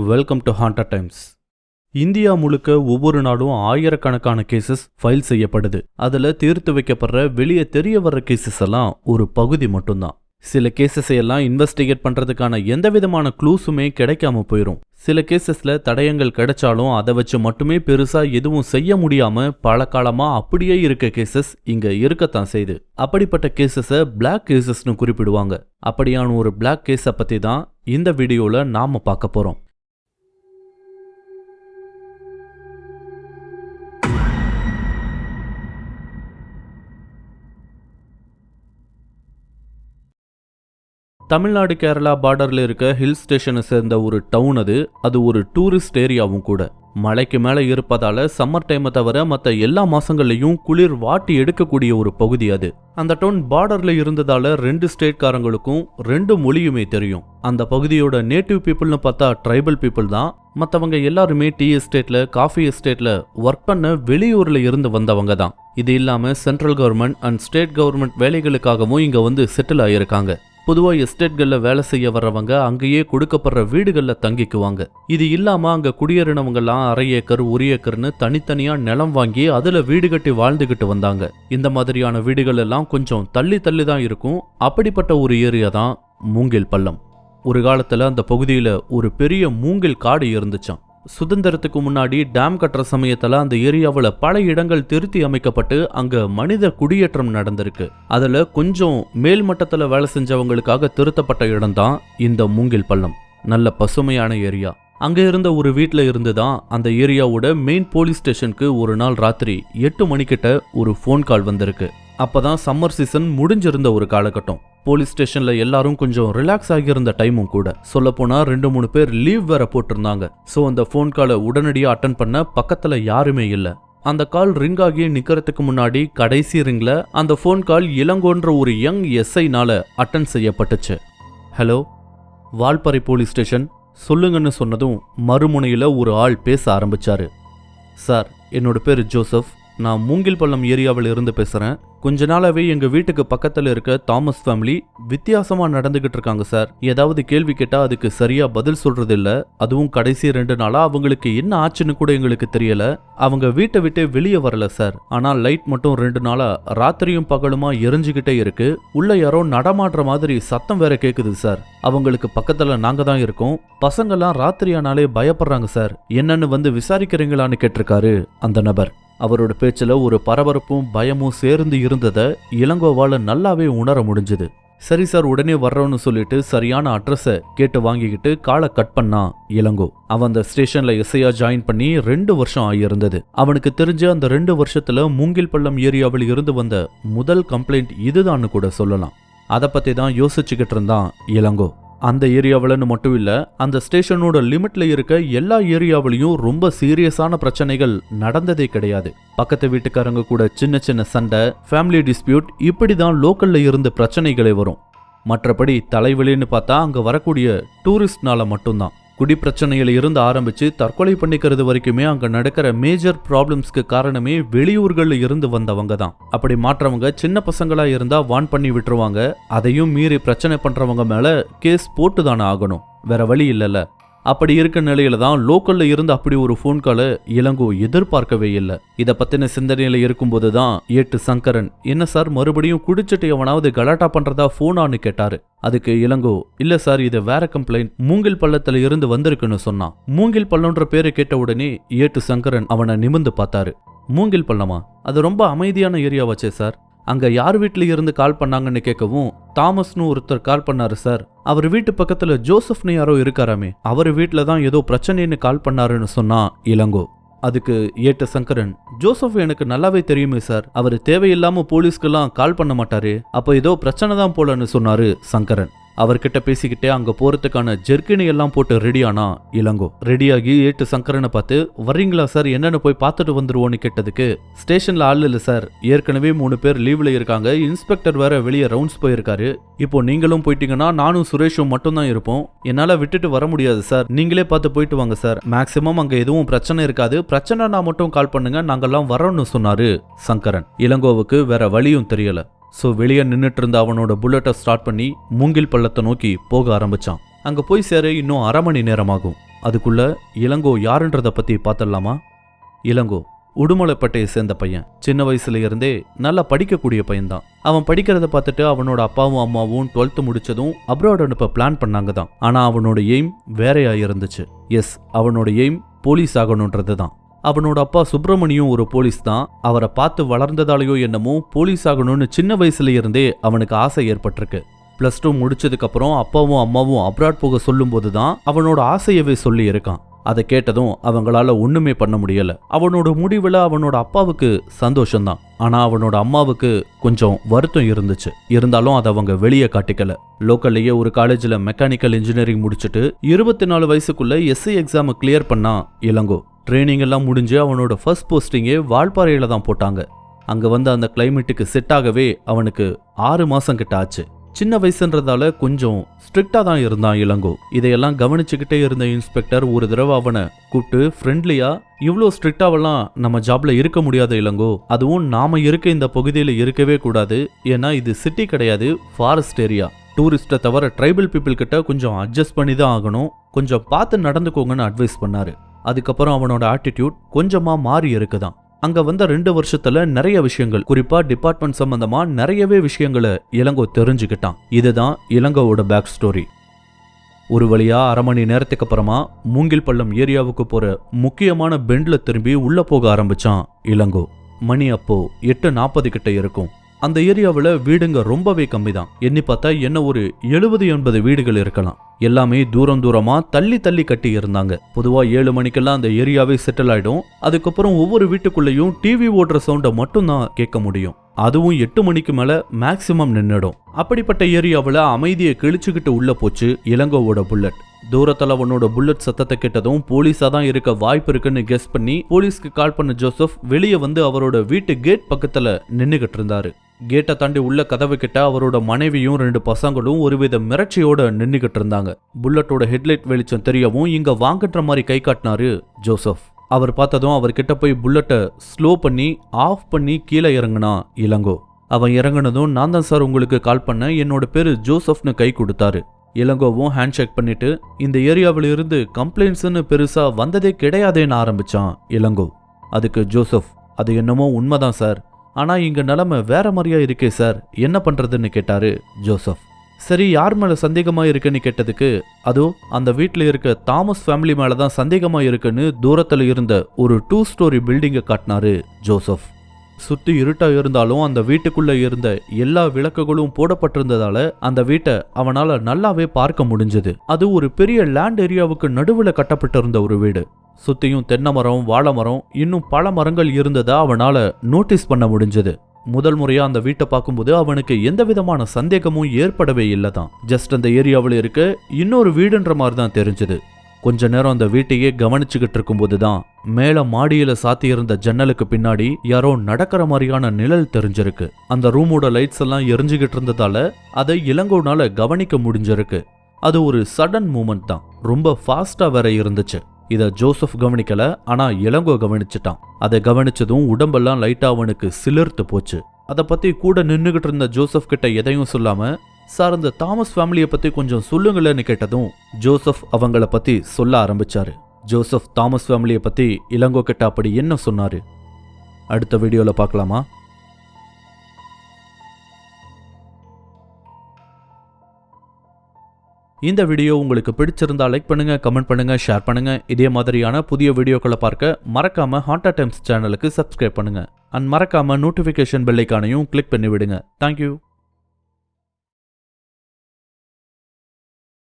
Welcome to haunted times. India முழுக்க ஒவ்வொரு நாளும் ஆயிரக்கணக்கான கேசஸ் ஃபைல் செய்யப்படுது. அதில் தீர்த்து வைக்கப்படுற வெளியே தெரிய வர்ற கேசஸ் எல்லாம் ஒரு பகுதி மட்டும்தான். சில கேசஸை எல்லாம் இன்வெஸ்டிகேட் பண்றதுக்கான எந்த விதமான க்ளூஸுமே கிடைக்காம போயிடும். சில கேசஸ்ல தடயங்கள் கிடைச்சாலும் அதை வச்சு மட்டுமே பெருசா எதுவும் செய்ய முடியாம பல காலமா அப்படியே இருக்க கேசஸ் இங்க இருக்கத்தான் செய்யுது. அப்படிப்பட்ட கேசஸை பிளாக் கேசஸ்னு குறிப்பிடுவாங்க. அப்படியான ஒரு பிளாக் கேஸை பத்தி தான் இந்த வீடியோல நாம பார்க்க போறோம். தமிழ்நாடு கேரளா பார்டர்ல இருக்க ஹில் ஸ்டேஷனை சேர்ந்த ஒரு டவுன் அது ஒரு டூரிஸ்ட் ஏரியாவும் கூட. மலைக்கு மேல இருப்பதால சம்மர் டைமை தவிர மற்ற எல்லா மாசங்கள்லயும் குளிர் வாட்டி எடுக்கக்கூடிய ஒரு பகுதி அது. அந்த டவுன் பார்டர்ல இருந்ததால 2 ஸ்டேட்காரங்களுக்கும் 2 மொழியுமே தெரியும். அந்த பகுதியோட நேட்டிவ் பீப்புள்னு பார்த்தா ட்ரைபல் பீப்புள் தான். மற்றவங்க எல்லாருமே டீ எஸ்டேட்ல காஃபி எஸ்டேட்ல ஒர்க் பண்ண வெளியூர்ல இருந்து வந்தவங்க தான். இது இல்லாம central government and state government வேலைகளுக்காகவும் இங்க வந்து செட்டில் ஆயிருக்காங்க. பொதுவாக எஸ்டேட்களில் வேலை செய்ய வர்றவங்க அங்கேயே கொடுக்கப்படுற வீடுகளில் தங்கிக்குவாங்க. இது இல்லாமல் அங்கே குடியேறினவங்கெல்லாம் 1/2 ஏக்கர் 1 ஏக்கர்னு தனித்தனியாக நிலம் வாங்கி அதில் வீடு கட்டி வாழ்ந்துக்கிட்டு வந்தாங்க. இந்த மாதிரியான வீடுகள் எல்லாம் கொஞ்சம் தள்ளி தான் இருக்கும். அப்படிப்பட்ட ஒரு ஏரியா தான் மூங்கில் பள்ளம். ஒரு காலத்தில் அந்த பகுதியில் ஒரு பெரிய மூங்கில் காடு இருந்துச்சான். சுதந்திரத்துக்கு முன்னாடி டேம் கட்டுற சமயத்துல அந்த ஏரியாவில் பல இடங்கள் திருத்தி அமைக்கப்பட்டு அங்க மனித குடியேற்றம் நடந்திருக்கு. அதுல கொஞ்சம் மேல் மட்டத்துல வேலை செஞ்சவங்களுக்காக திருத்தப்பட்ட இடம் தான் இந்த மூங்கில் பள்ளம். நல்ல பசுமையான ஏரியா. அங்க இருந்த ஒரு வீட்டுல இருந்துதான் அந்த ஏரியாவோட மெயின் போலீஸ் ஸ்டேஷனுக்கு ஒரு நாள் ராத்திரி 8 மணிக்கிட்ட ஒரு ஃபோன் கால் வந்திருக்கு. அப்பதான் சம்மர் சீசன் முடிஞ்சிருந்த ஒரு காலகட்டம். போலீஸ் ஸ்டேஷன்ல எல்லாரும் கொஞ்சம் ரிலாக்ஸ் ஆகியிருந்த டைமும் கூட. சொல்ல போனா 2-3 பேர் லீவ் வேற போட்டிருந்தாங்க. ஸோ அந்த ஃபோன் காலை உடனடியாக அட்டன் பண்ண பக்கத்துல யாருமே இல்லை. அந்த கால் ரிங் ஆகி நிக்கிறதுக்கு முன்னாடி கடைசி ரிங்ல அந்த ஃபோன் கால் இளங்கோன்ற ஒரு யங் எஸ்ஐனால அட்டன் செய்யப்பட்டுச்சு. ஹலோ, வால்பாறை போலீஸ் ஸ்டேஷன், சொல்லுங்கன்னு சொன்னதும் மறுமுனையில ஒரு ஆள் பேச ஆரம்பிச்சாரு. சார், என்னோட பேர் ஜோசப். நான் மூங்கில் பள்ளம் ஏரியாவில் இருந்து பேசுறேன். கொஞ்ச நாளாவே எங்க வீட்டுக்கு பக்கத்துல இருக்க தாமஸ் ஃபேமிலி வித்தியாசமா நடந்துகிட்டு இருக்காங்க சார். ஏதாவது கேள்வி கேட்டா அதுக்கு சரியா பதில் சொல்றது இல்ல. அதுவும் கடைசி 2 நாளா அவங்களுக்கு என்ன ஆச்சுன்னு கூட எங்களுக்கு தெரியல. அவங்க வீட்டை விட்டு வெளியே வரல சார். ஆனா லைட் மட்டும் 2 நாளா ராத்திரியும் பகலுமா எரிஞ்சுகிட்டே இருக்கு. உள்ள யாரோ நடமாடுற மாதிரி சத்தம் வேற கேக்குது சார். அவங்களுக்கு பக்கத்துல நாங்க தான் இருக்கோம். பசங்கெல்லாம் ராத்திரியானாலே பயப்படுறாங்க சார். என்னன்னு வந்து விசாரிக்கிறீங்களான்னு கேட்டிருக்காரு அந்த நபர். அவரோட பேச்சில் ஒரு பரபரப்பும் பயமும் சேர்ந்து இருந்ததை இளங்கோவால நல்லாவே உணர முடிஞ்சுது. சரி சார், உடனே வர்றோன்னு சொல்லிட்டு சரியான அட்ரஸை கேட்டு வாங்கிக்கிட்டு காலை கட் பண்ணா இளங்கோ. அவன் அந்த ஸ்டேஷன்ல எஸ்ஐயா ஜாயின் பண்ணி 2 வருஷம் ஆகியிருந்தது. அவனுக்கு தெரிஞ்ச அந்த 2 வருஷத்துல மூங்கில் பள்ளம் ஏரியாவில் இருந்து வந்த முதல் கம்ப்ளைண்ட் இதுதான்னு கூட சொல்லலாம். அதை பத்தி தான் யோசிச்சுக்கிட்டு இருந்தான் இளங்கோ. அந்த ஏரியாவில்னு மட்டும் இல்ல, அந்த ஸ்டேஷனோட லிமிட்ல இருக்க எல்லா ஏரியாவிலையும் ரொம்ப சீரியஸான பிரச்சனைகள் நடந்ததே கிடையாது. பக்கத்து வீட்டுக்காரங்க கூட சின்ன சின்ன சண்டை, ஃபேமிலி டிஸ்பியூட், இப்படிதான் லோக்கல்ல இருந்த பிரச்சனைகளே வரும். மற்றபடி தலைவலின்னு பார்த்தா அங்க வரக்கூடிய டூரிஸ்ட்னால மட்டும்தான். குடி பிரச்சனையில இருந்து ஆரம்பிச்சு தற்கொலை பண்ணிக்கிறது வரைக்குமே அங்க நடக்கிற மேஜர் ப்ராப்ளம்ஸ்க்கு காரணமே வெளியூர்கள்ல இருந்து வந்தவங்க தான். அப்படி மாற்றவங்க சின்ன பசங்களா இருந்தா வான் பண்ணி விட்டுருவாங்க. அதையும் மீறி பிரச்சனை பண்றவங்க மேல கேஸ் போட்டு தானே ஆகணும், வேற வழி இல்லைல்ல. அப்படி இருக்க நிலையில தான் லோக்கல்ல இருந்து அப்படி ஒரு ஃபோன் காலை இளங்கோ எதிர்பார்க்கவே இல்லை. இதை பத்தின சிந்தனையில இருக்கும்போது தான் ஏட்டு சங்கரன், என்ன சார் மறுபடியும் குடிச்சிட்டு எவனாவது கலாட்டா பண்றதா போனான்னு கேட்டாரு. அதுக்கு இளங்கோ, இல்ல சார், இது வேற கம்ப்ளைண்ட், மூங்கில் பள்ளத்துல இருந்து வந்திருக்குன்னு சொன்னான். மூங்கில் பள்ளம்ன்ற பேரை கேட்ட உடனே ஏட்டு சங்கரன் அவனை நிமிர்ந்து பார்த்தாரு. மூங்கில் பள்ளமா? அது ரொம்ப அமைதியான ஏரியாவாச்சே சார். அங்க யார் வீட்டுல இருந்து கால் பண்ணாங்கன்னு கேட்கவும், தாமஸ்னு ஒருத்தர் கால் பண்ணாரு சார். அவர் வீட்டு பக்கத்துல ஜோசப்னு யாரோ இருக்காராமே, அவர் வீட்டுல தான் ஏதோ பிரச்சனைன்னு கால் பண்ணாருன்னு சொன்னா இளங்கோ. அதுக்கு ஏட்ட சங்கரன், ஜோசப் எனக்கு நல்லாவே தெரியுமே சார். அவர் தேவையில்லாம போலீஸ்க்கெல்லாம் கால் பண்ண மாட்டாரு. அப்ப ஏதோ பிரச்சனை தான் போலன்னு சொன்னாரு சங்கரன். அவர்கிட்ட பேசிக்கிட்டே அங்க போறதுக்கான ஜெர்கினை எல்லாம் போட்டு ரெடியானா இளங்கோ. ரெடியாகி ஏட்டு சங்கரனை பார்த்து, வர்றீங்களா சார், என்னன்னு போய் பார்த்துட்டு வந்துருவோன்னு கேட்டதுக்கு, ஸ்டேஷன்ல ஆள் இல்லை சார், ஏற்கனவே 3 பேர் லீவ்ல இருக்காங்க, இன்ஸ்பெக்டர் வேற வெளியே ரவுண்ட்ஸ் போயிருக்காரு. இப்போ நீங்களும் போயிட்டீங்கன்னா நானும் சுரேஷும் மட்டும்தான் இருப்போம். என்னால விட்டுட்டு வர முடியாது சார், நீங்களே பார்த்து போயிட்டு வாங்க சார். மேக்சிமம் அங்க எதுவும் பிரச்சனை இருக்காது, பிரச்சனைனா மட்டும் கால் பண்ணுங்க, நாங்கெல்லாம் வரோம்னு சொன்னாரு சங்கரன். இளங்கோவுக்கு வேற வழியும் தெரியல. ஸோ வெளியே நின்றுட்டு இருந்த அவனோட புல்லட்டை ஸ்டார்ட் பண்ணி மூங்கில் பள்ளத்தை நோக்கி போக ஆரம்பிச்சான். அங்க போய் சேர இன்னும் 1/2 மணி நேரம் ஆகும். அதுக்குள்ள இளங்கோ யாருன்றத பத்தி பார்த்துடலாமா? இளங்கோ உடுமலைப்பேட்டையை சேர்ந்த பையன். சின்ன வயசுல இருந்தே நல்லா படிக்கக்கூடிய பையன்தான். அவன் படிக்கிறத பார்த்துட்டு அவனோட அப்பாவும் அம்மாவும் 12th முடிச்சதும் அப்ராட் அனுப்ப பிளான் பண்ணாங்க தான். ஆனா அவனோட எய்ம் வேறையா இருந்துச்சு. எஸ், அவனோட எய்ம் போலீஸ் ஆகணுன்றது தான். அவனோட அப்பா சுப்பிரமணியும் ஒரு போலீஸ் தான். அவரை பார்த்து வளர்ந்ததாலேயோ என்னமோ போலீஸ் ஆகணும்னு சின்ன வயசுல இருந்தே அவனுக்கு ஆசை ஏற்பட்டிருக்கு. +2 முடிச்சதுக்கு அப்புறம் அப்பாவும் அம்மாவும் அப்ராட் போக சொல்லும் போதுதான் அவனோட ஆசையவே சொல்லி இருக்கான். அதை கேட்டதும் அவங்களால ஒண்ணுமே பண்ண முடியல. அவனோட முடிவுல அவனோட அப்பாவுக்கு சந்தோஷம்தான். ஆனா அவனோட அம்மாவுக்கு கொஞ்சம் வருத்தம் இருந்துச்சு. இருந்தாலும் அதை அவங்க வெளியே காட்டிக்கல. லோக்கல்லையே ஒரு காலேஜ்ல மெக்கானிக்கல் இன்ஜினியரிங் முடிச்சுட்டு 24 வயசுக்குள்ள SI எக்ஸாம் கிளியர் பண்ணா இளங்கோ. ட்ரைனிங் எல்லாம் முடிஞ்சு அவனோட ஃபர்ஸ்ட் போஸ்டிங்கே வால்பாறையில தான் போட்டாங்க. அங்க வந்து அந்த கிளைமேட்டுக்கு செட் ஆகவே அவனுக்கு 6 மாசம் கிட்ட ஆச்சு. சின்ன வயசுன்றதால கொஞ்சம் ஸ்ட்ரிக்டா தான் இருந்தான் இளங்கோ. இதையெல்லாம் கவனிச்சுக்கிட்டே இருந்த இன்ஸ்பெக்டர் ஒரு தடவை அவனை கூப்பிட்டு ஃப்ரெண்ட்லியா, இவ்வளோ ஸ்ட்ரிக்டாவெல்லாம் நம்ம ஜாப்ல இருக்க முடியாது இளங்கோ. அதுவும் நாம இருக்க இந்த பகுதியில் இருக்கவே கூடாது. ஏன்னா இது சிட்டி கிடையாது, ஃபாரஸ்ட் ஏரியா. டூரிஸ்ட்டை தவிர ட்ரைபல் பீப்புள் கிட்ட கொஞ்சம் அட்ஜஸ்ட் பண்ணி தான் ஆகணும். கொஞ்சம் பார்த்து நடந்துக்கோங்கன்னு அட்வைஸ் பண்ணாரு. அதுக்கப்புறம் அவனோட ஆட்டிடியூட் கொஞ்சமா மாறி இருக்குதான். அங்க வந்த 2 வருஷத்துல நிறைய விஷயங்கள், குறிப்பா டிபார்ட்மெண்ட் சம்பந்தமா நிறையவே விஷயங்களை இளங்கோ தெரிஞ்சுக்கிட்டான். இதுதான் இளங்கோவோட பேக் ஸ்டோரி. ஒரு வழியா 1/2 மணி நேரத்துக்கு அப்புறமா மூங்கில் பள்ளம் ஏரியாவுக்கு போற முக்கியமான பெண்ட்ல திரும்பி உள்ள போக ஆரம்பிச்சான் இளங்கோ. மணி அப்போ 8:40 கிட்ட இருக்கும். அந்த ஏரியாவில் வீடுங்க ரொம்பவே கம்மி தான். எண்ணி பார்த்தா என்ன ஒரு 70-80 வீடுகள் இருக்கலாம். எல்லாமே தூரம் தூரமா தள்ளி தள்ளி கட்டி இருந்தாங்க. பொதுவா 7 மணிக்கெல்லாம் அந்த ஏரியாவே செட்டில் ஆயிடும். அதுக்கப்புறம் ஒவ்வொரு வீட்டுக்குள்ளேயும் டிவி ஓடுற சவுண்டை மட்டும்தான் கேட்க முடியும். அதுவும் 8 மணிக்கு மேல மேக்சிமம் நின்னுடும். அப்படிப்பட்ட ஏரியாவில் அமைதியை கிழிச்சுக்கிட்டு உள்ள போச்சு இளங்கோவோட புல்லட். தூரத்துல அவனோட புல்லட் சத்தத்தை கேட்டதும் போலீஸா தான் இருக்க வாய்ப்பு இருக்குன்னு கெஸ் பண்ணி போலீஸ்க்கு கால் பண்ண ஜோசப் வெளியே வந்து அவரோட வீட்டு கேட் பக்கத்துல நின்னுகிட்டு இருந்தாரு. கேட்டை தாண்டி உள்ள கதவு கிட்ட அவரோட மனைவியும் 2 பசங்களும் ஒருவித மிரட்சியோட நின்னுகிட்டு இருந்தாங்க. புல்லட்டோட ஹெட்லைட் வெளிச்சம் தெரியவும் இங்க வாங்கன்ற மாதிரி கை காட்டினாரு ஜோசப். அவர் பார்த்ததும் அவர்கிட்ட போய் புல்லட்டை ஸ்லோ பண்ணி ஆஃப் பண்ணி கீழே இறங்குனா இளங்கோ. அவன் இறங்குனதும் நான் தான் சார் உங்களுக்கு கால் பண்ண, என்னோட பேரு ஜோசப்னு கை கொடுத்தாரு. இளங்கோவும் ஹேண்ட் ஷேக் பண்ணிட்டு இந்த ஏரியாவில் இருந்து கம்ப்ளைண்ட்ஸ்னு பெருசா வந்ததே கிடையாதேன்னு ஆரம்பிச்சான் இளங்கோ. அதுக்கு ஜோசப், அது என்னமோ உண்மைதான் சார், ஆனா இங்க நிலைமை வேற மாதிரியா இருக்கே சார், என்ன பண்றதுன்னு கேட்டாரு ஜோசப். சரி, யார் மேல சந்தேகமா இருக்குன்னு கேட்டதுக்கு, அதோ அந்த வீட்டுல இருக்க தாமஸ் ஃபேமிலி மேலதான் சந்தேகமா இருக்குன்னு தூரத்துல இருந்த ஒரு 2 ஸ்டோரி பில்டிங்கை காட்டினாரு ஜோசப். சுத்தி இருட்டா இருந்தாலும் அந்த வீட்டுக்குள்ள இருந்த எல்லா விளக்குகளும் போடப்பட்டிருந்ததால அந்த வீட்டை அவனால நல்லாவே பார்க்க முடிஞ்சது. அது ஒரு பெரிய லேண்ட் ஏரியாவுக்கு நடுவுல கட்டப்பட்டிருந்த ஒரு வீடு. சுத்தியும் தென்னை மரம், வாழை மரம், இன்னும் பல மரங்கள் இருந்ததா அவனால நோட்டீஸ் பண்ண முடிஞ்சது. முதல் முறையா அந்த வீட்டை பார்க்கும்போது அவனுக்கு எந்த விதமான சந்தேகமும் ஏற்படவே இல்லதான். ஜஸ்ட் அந்த ஏரியாவில் இருக்க இன்னொரு வீடுன்ற மாதிரி தான் தெரிஞ்சது. கொஞ்ச நேரம் அந்த வீட்டையே கவனிச்சுக்கிட்டு இருக்கும்போதுதான் மேல மாடியில சாத்தியிருந்த ஜன்னலுக்கு பின்னாடி யாரோ நடக்கிற மாதிரியான நிழல் தெரிஞ்சிருக்கு. அந்த ரூமோட லைட்ஸ் எல்லாம் எரிஞ்சுகிட்டு இருந்ததால அதை இளங்கோனால கவனிக்க முடிஞ்சிருக்கு. அது ஒரு சடன் மூமெண்ட் தான், ரொம்ப ஃபாஸ்டா வேற இருந்துச்சு. இத ஜோசப் கவனிக்கல, ஆனா இளங்கோ கவனிச்சுட்டான். அதை கவனிச்சதும் உடம்பெல்லாம் லைட்டா அவனுக்கு சிலிர்த்து போச்சு. அதை பத்தி கூட நின்னுகிட்டு இருந்த ஜோசப் கிட்ட எதையும் சொல்லாம, சார் இந்த தாமஸ் ஃபேமிலியை பத்தி கொஞ்சம் சொல்லுங்களேன்னு கேட்டதும் ஜோசப் அவங்கள பத்தி சொல்ல ஆரம்பிச்சாரு. ஜோசப் தாமஸ் ஃபேமிலியை பத்தி இளங்கோ கிட்ட அப்படி என்ன சொன்னாரு, அடுத்த வீடியோல பார்க்கலாமா? இந்த வீடியோ உங்களுக்கு பிடிச்சிருந்தா லைக் பண்ணுங்க, கமெண்ட் பண்ணுங்க, ஷேர் பண்ணுங்க. இதே மாதிரியான புதிய வீடியோக்களை பார்க்க மறக்காம ஹாண்டா டைம்ஸ் சேனலுக்கு சப்ஸ்கிரைப் பண்ணுங்க. அண்ட் மறக்காம நோட்டிபிகேஷன் பெல் ஐகானையும் கிளிக் பண்ணி விடுங்க. தேங்க்யூ.